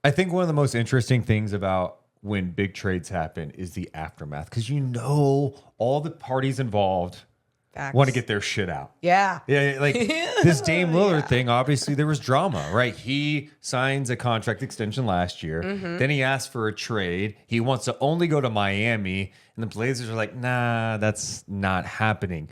I think one of the most interesting things about when big trades happen is the aftermath, because all the parties involved Facts. want to get their shit out. Yeah. Yeah, like this Dame Lillard thing, obviously there was drama, right? He signs a contract extension last year. Then he asked for a trade. He wants to only go to Miami. And the Blazers are like, nah, that's not happening.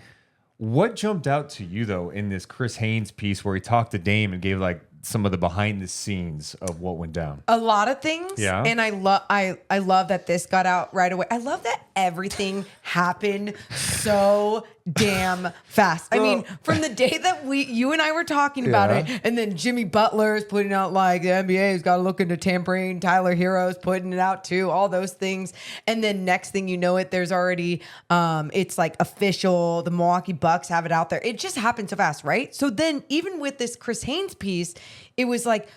What jumped out to you, though, in this Chris Haynes piece where he talked to Dame and gave like some of the behind the scenes of what went down? A lot of things. Yeah. And I love that this got out right away. I love that everything happened so damn fast. I mean, from the day that you and I were talking about it, and then Jimmy Butler's putting out like the NBA's got to look into tampering, Tyler Hero's putting it out too, all those things. And then next thing you know there's already it's like official, the Milwaukee Bucks have it out there. It just happened so fast, right? So then even with this Chris Haynes piece, it was like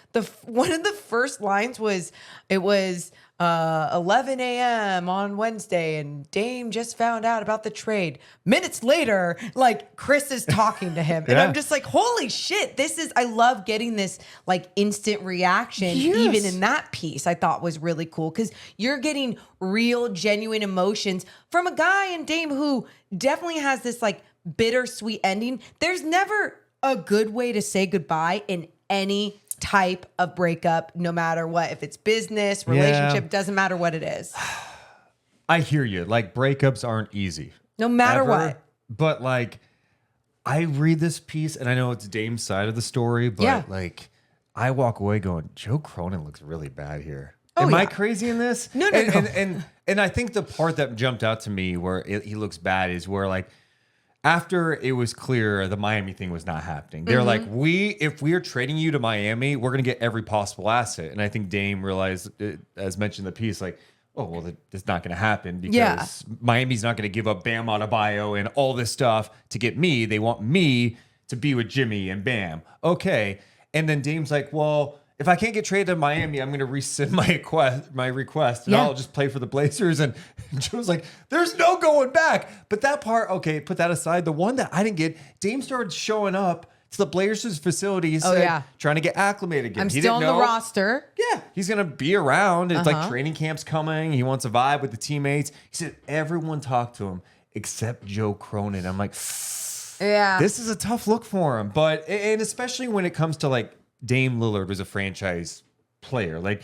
one of the first lines was 11 a.m. on Wednesday, and Dame just found out about the trade. Minutes later, like Chris is talking to him, and I'm just like, holy shit! I love getting this like instant reaction, even in that piece. I thought was really cool because you're getting real, genuine emotions from a guy in Dame who definitely has this like bittersweet ending. There's never a good way to say goodbye in any type of breakup, no matter what. If it's business, relationship, doesn't matter what it is. I hear you. Like, breakups aren't easy. No matter ever. what. But like, I read this piece and I know it's Dame's side of the story, but like, I walk away going, Joe Cronin looks really bad here. Am I crazy in this? No. And I think the part that jumped out to me where he looks bad is where like, after it was clear the Miami thing was not happening, they're like, if we are trading you to Miami, we're going to get every possible asset. And I think Dame realized, as mentioned in the piece, like, oh, well, that's not going to happen because Miami's not going to give up Bam Adebayo and all this stuff to get me. They want me to be with Jimmy and Bam. Okay. And then Dame's like, well, if I can't get traded to Miami, I'm going to rescind my request, and I'll just play for the Blazers. And Joe's like, there's no going back. But that part, okay, put that aside. The one that I didn't get, Dame started showing up to the Blazers facilities, trying to get acclimated again. I'm still on the roster. Yeah, he's going to be around. It's like training camp's coming. He wants a vibe with the teammates. He said everyone talked to him except Joe Cronin. I'm like, this is a tough look for him. But, and especially when it comes to like, Dame Lillard was a franchise player. Like,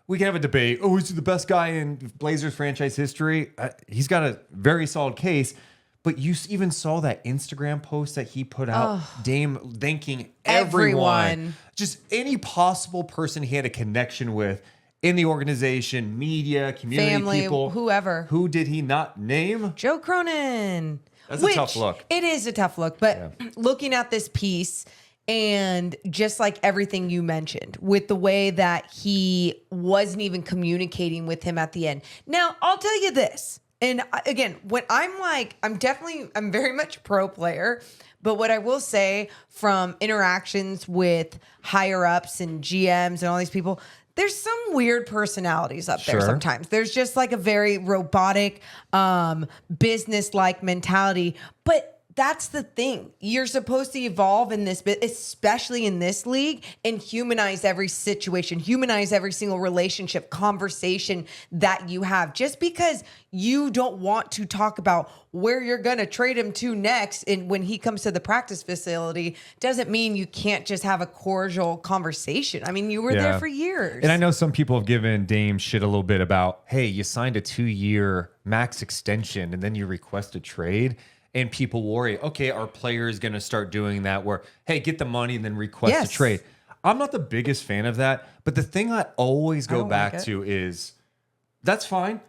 we can have a debate. Oh, is he the best guy in Blazers franchise history? He's got a very solid case. But you even saw that Instagram post that he put out, Dame thanking everyone. Just any possible person he had a connection with in the organization, media, community, family, people. Whoever. Who did he not name? Joe Cronin. That's a tough look. It is a tough look. But looking at this piece, and just like everything you mentioned with the way that he wasn't even communicating with him at the end. Now, I'll tell you this. And again, when I'm very much pro player, but what I will say from interactions with higher ups and GMs and all these people, there's some weird personalities up there sometimes. There's just like a very robotic, business-like mentality. But that's the thing. You're supposed to evolve in this, especially in this league, and humanize every situation, humanize every single relationship, conversation that you have. Just because you don't want to talk about where you're going to trade him to next and when he comes to the practice facility doesn't mean you can't just have a cordial conversation. I mean, you were there for years. And I know some people have given Dame shit a little bit about, hey, you signed a 2-year max extension and then you request a trade. And people worry, okay, our player is going to start doing that where, hey, get the money and then request a trade. I'm not the biggest fan of that. But the thing I always go back to is, that's fine.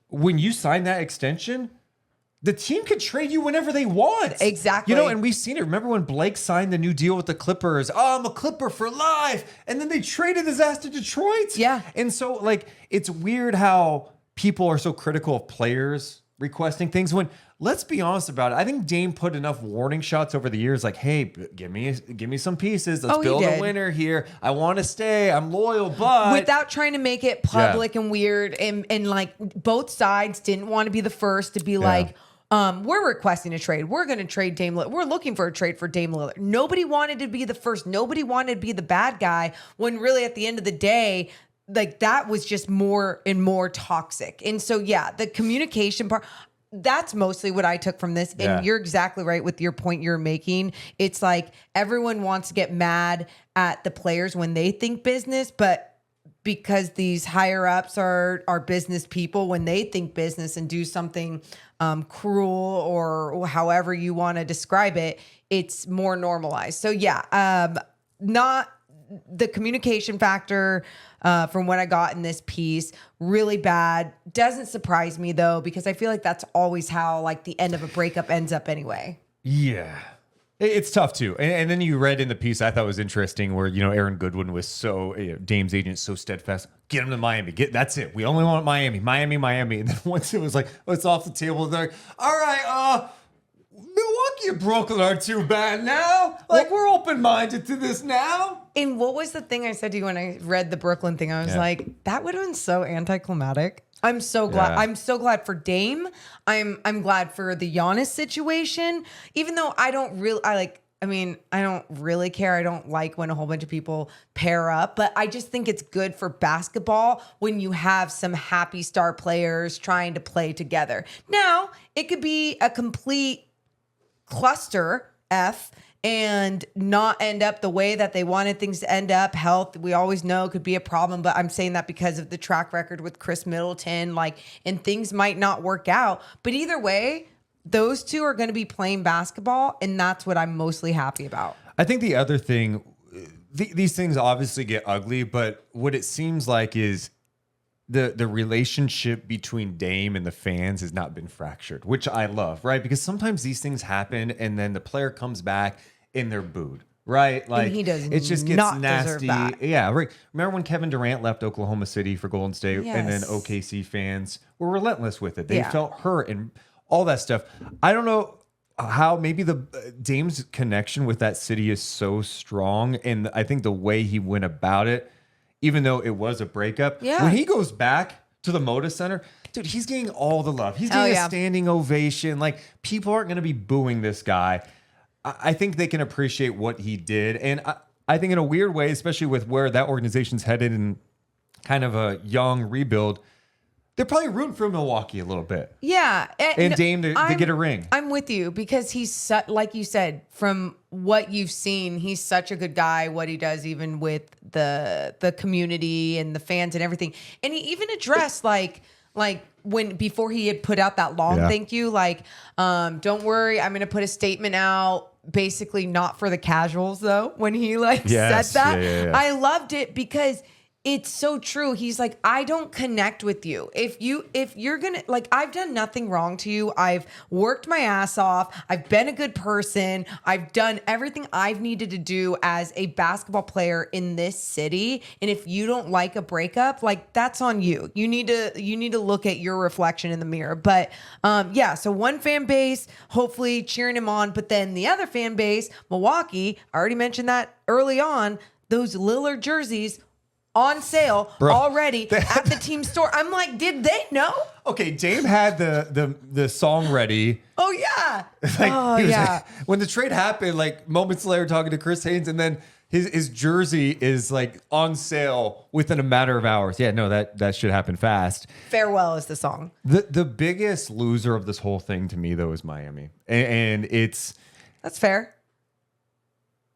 When you sign that extension, the team can trade you whenever they want. Exactly. You know, and we've seen it. Remember when Blake signed the new deal with the Clippers? Oh, I'm a Clipper for life. And then they traded his ass to Detroit. Yeah. And so, like, it's weird how people are so critical of players requesting things when, let's be honest about it. I think Dame put enough warning shots over the years, like, "Hey, give me some pieces. Let's build a winner here. I want to stay. I'm loyal, but without trying to make it public and weird, and like both sides didn't want to be the first to be like, we're requesting a trade. We're going to trade Dame Lillard. We're looking for a trade for Dame Lillard. Nobody wanted to be the first. Nobody wanted to be the bad guy. When really, at the end of the day, like that was just more and more toxic. And so, yeah, the communication part, that's mostly what I took from this. And Yeah. you're exactly right with your point you're making. It's like everyone wants to get mad at the players when they think business, but because these higher ups are business people, when they think business and do something cruel or however you want to describe it, it's more normalized. So yeah, not the communication factor from what I got in this piece, really bad. Doesn't surprise me though, because I feel like that's always how like the end of a breakup ends up anyway. Yeah. It's tough too. And then you read in the piece I thought was interesting where, Aaron Goodwin was so, Dame's agent, so steadfast. Get him to Miami. That's it. We only want Miami. And then once it was like, oh, it's off the table, they're like, all right, Milwaukee and Brooklyn aren't too bad now. Like, we're open-minded to this now. And what was the thing I said to you when I read the Brooklyn thing? I was like, that would have been so anticlimactic. I'm so glad. Yeah. I'm so glad for Dame. I'm glad for the Giannis situation. Even though I don't really care. I don't like when a whole bunch of people pair up, but I just think it's good for basketball when you have some happy star players trying to play together. Now, it could be a complete cluster F and not end up the way that they wanted things to end up. Health, we always know, could be a problem, but I'm saying that because of the track record with Chris Middleton, and things might not work out. But either way, those two are going to be playing basketball, and that's what I'm mostly happy about. I think the other thing, these things obviously get ugly, but what it seems like is the relationship between Dame and the fans has not been fractured, which I love, right? Because sometimes these things happen and then the player comes back and they're booed, right? Like, and he does it just gets not nasty. deserve that. Yeah, right. Remember when Kevin Durant left Oklahoma City for Golden State, and then Yes. OKC fans were relentless with it. They Yeah. felt hurt and all that stuff. I don't know how maybe the Dame's connection with that city is so strong, and I think the way he went about it, even though it was a breakup, Yeah. when he goes back to the Moda Center, dude, he's getting all the love. He's getting a standing ovation. Like, people aren't going to be booing this guy. I think they can appreciate what he did. And I think in a weird way, especially with where that organization's headed and kind of a young rebuild, they're probably rooting for Milwaukee a little bit. Yeah. And Dame to get a ring. I'm with you because he's, like you said, from what you've seen, he's such a good guy, what he does even with the community and the fans and everything. And he even addressed before he had put out that long thank you, don't worry, I'm going to put a statement out, basically not for the casuals though, when he said that. Yeah. I loved it because it's so true. He's like, I don't connect with you. If you're gonna, I've done nothing wrong to you. I've worked my ass off. I've been a good person. I've done everything I've needed to do as a basketball player in this city. And if you don't like a breakup, that's on you. You need to look at your reflection in the mirror. But so one fan base, hopefully cheering him on. But then the other fan base, Milwaukee, I already mentioned that early on, those Lillard jerseys on sale already at the team store. I'm like, did they know? Okay, Dame had the song ready. Oh yeah. When the trade happened, moments later, talking to Chris Haynes, and then his jersey is on sale within a matter of hours. Yeah, no, that should happen fast. Farewell is the song. The biggest loser of this whole thing to me though is Miami, and that's fair.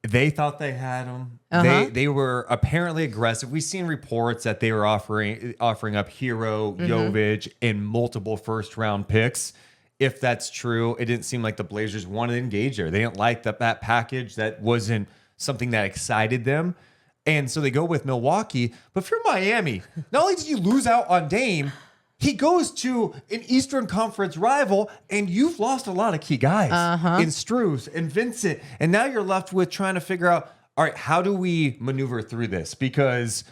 They thought they had him. They were apparently aggressive. We've seen reports that they were offering up Hero, Jovic, and multiple first-round picks. If that's true, it didn't seem like the Blazers wanted to engage there. They didn't like that package. That wasn't something that excited them. And so they go with Milwaukee. But for Miami, not only did you lose out on Dame, he goes to an Eastern Conference rival, and you've lost a lot of key guys in Strus and Vincent. And now you're left with trying to figure out, all right, how do we maneuver through this? Because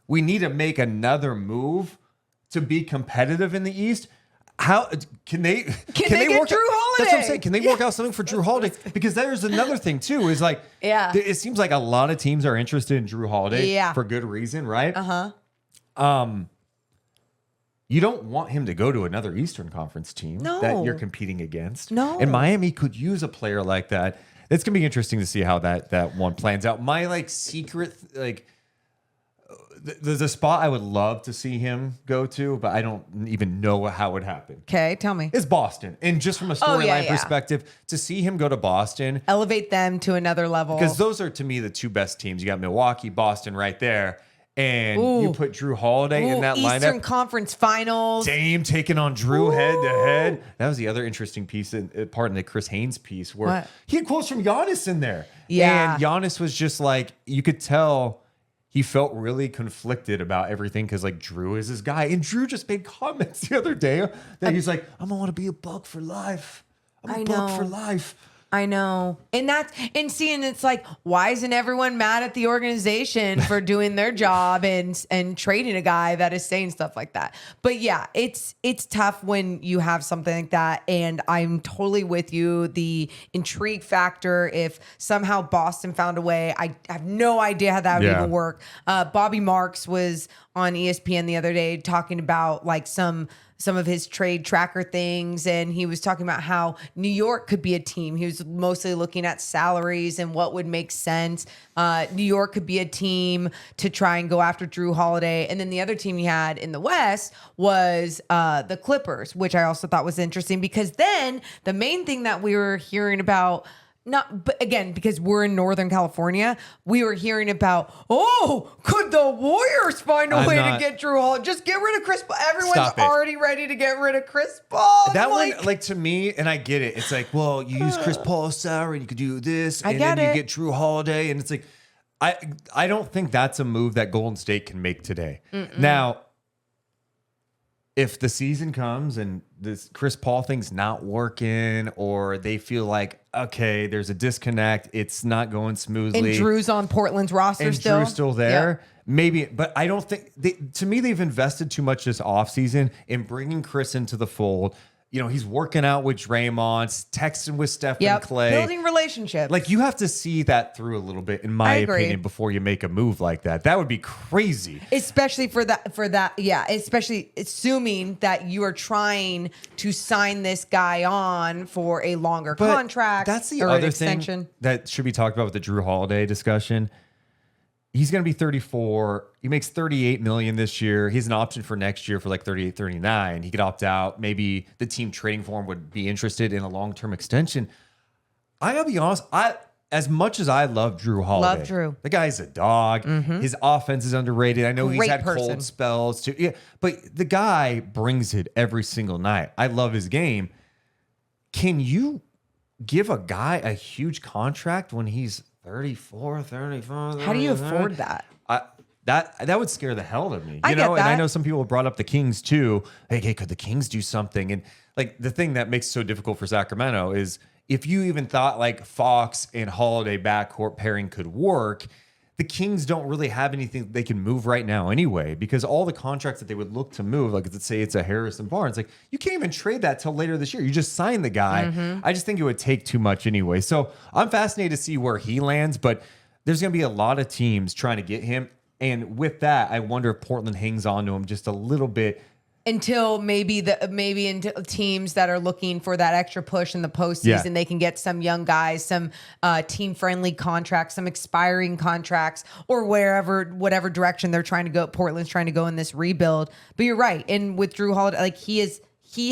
we need to make another move to be competitive in the East. How can they get work Jrue Holiday? That's what I'm saying. Can they work out something for Jrue Holiday? Because there's another thing too. Is it seems like a lot of teams are interested in Jrue Holiday for good reason, right? You don't want him to go to another Eastern Conference team that you're competing against. No. And Miami could use a player like that. It's going to be interesting to see how that one plans out. My secret there's a spot I would love to see him go to, but I don't even know how it would happen. Okay, tell me. It's Boston. And just from a storyline perspective, to see him go to Boston. Elevate them to another level. Because those are, to me, the two best teams. You got Milwaukee, Boston right there. And you put Jrue Holiday in that lineup. Eastern Conference Finals. Dame taking on Jrue head to head. That was the other interesting piece, part in the Chris Haynes piece, where he had quotes from Giannis in there. Yeah. And Giannis was just like, you could tell he felt really conflicted about everything because, like, Jrue is his guy. And Jrue just made comments the other day that he's like, I'm going to want to be a Buck for life. I'm a Buck for life. I know. And it's like, why isn't everyone mad at the organization for doing their job and trading a guy that is saying stuff like that? But yeah, it's tough when you have something like that. And I'm totally with you. The intrigue factor, if somehow Boston found a way, I have no idea how that would even work. Bobby Marks was on ESPN the other day talking about like some of his trade tracker things. And he was talking about how New York could be a team. He was mostly looking at salaries and what would make sense. New York could be a team to try and go after Jrue Holiday. And then the other team he had in the West was the Clippers, which I also thought was interesting because then the main thing that we were hearing about, but again, because we're in Northern California, we were hearing about, could the Warriors find a way to get Jrue Holiday? Just get rid of Chris Paul. Everyone's already ready to get rid of Chris Paul. That one, like, to me, and I get it. It's like, well, you use Chris Paul's salary, and you could do this, and then you get Jrue Holiday, and it's like, I don't think that's a move that Golden State can make today. Now, if the season comes and this Chris Paul thing's not working, or they feel like, okay, there's a disconnect, it's not going smoothly, and Drew's on Portland's roster and still, Drew's still there, maybe. But I don't think to me they've invested too much this offseason in bringing Chris into the fold. You know, he's working out with Draymond, texting with Steph and Clay. Building relationships. Like, you have to see that through a little bit, in my opinion, before you make a move like that. That would be crazy. Especially for that. Yeah. Especially assuming that you are trying to sign this guy on for a longer contract. That's the other thing that should be talked about with the Jrue Holiday discussion. He's going to be 34. He makes $38 million this year. He's an option for next year for like 38, 39. He could opt out. Maybe the team trading for him would be interested in a long-term extension. I gotta be honest. As much as I love Jrue Holiday, the guy's a dog. His offense is underrated. I know he's had cold spells too. Yeah, but the guy brings it every single night. I love his game. Can you give a guy a huge contract when he's 34, 35? How do you afford that? That would scare the hell out of me. You know, and I know some people brought up the Kings too. Hey, could the Kings do something? And like, the thing that makes it so difficult for Sacramento is, if you even thought like Fox and Holiday backcourt pairing could work, the Kings don't really have anything they can move right now anyway, because all the contracts that they would look to move, like let's say it's a Harrison Barnes, like you can't even trade that till later this year. You just signed the guy. I just think it would take too much anyway. So I'm fascinated to see where he lands, but there's going to be a lot of teams trying to get him. And with that, I wonder if Portland hangs on to him just a little bit. Until until teams that are looking for that extra push in the postseason, they can get some young guys, some team-friendly contracts, some expiring contracts, or whatever direction they're trying to go. Portland's trying to go in this rebuild. But you're right. And with Jrue Holiday, like he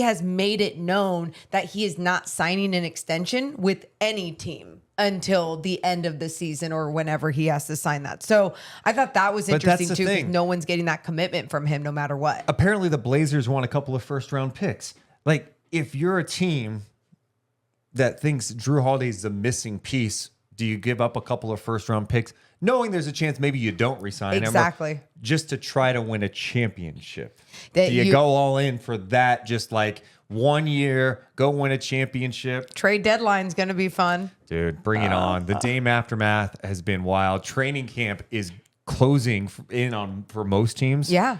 has made it known that he is not signing an extension with any team until the end of the season or whenever he has to sign that. So I thought that was interesting too, because no one's getting that commitment from him no matter what. Apparently the Blazers want a couple of first-round picks. Like, if you're a team that thinks Jrue Holiday is the missing piece, do you give up a couple of first-round picks, knowing there's a chance maybe you don't resign him, just to try to win a championship? Do you go all in for that, just like 1 year, go win a championship? Trade deadline's going to be fun. Dude, bring it on. The Dame aftermath has been wild. Training camp is closing in on for most teams. Yeah.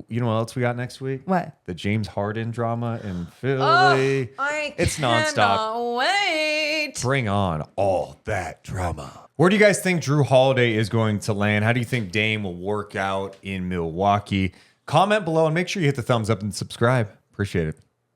You know what else we got next week? What? The James Harden drama in Philly. It's nonstop. Wait. Bring on all that drama. Where do you guys think Jrue Holiday is going to land? How do you think Dame will work out in Milwaukee? Comment below and make sure you hit the thumbs up and subscribe. Appreciate it.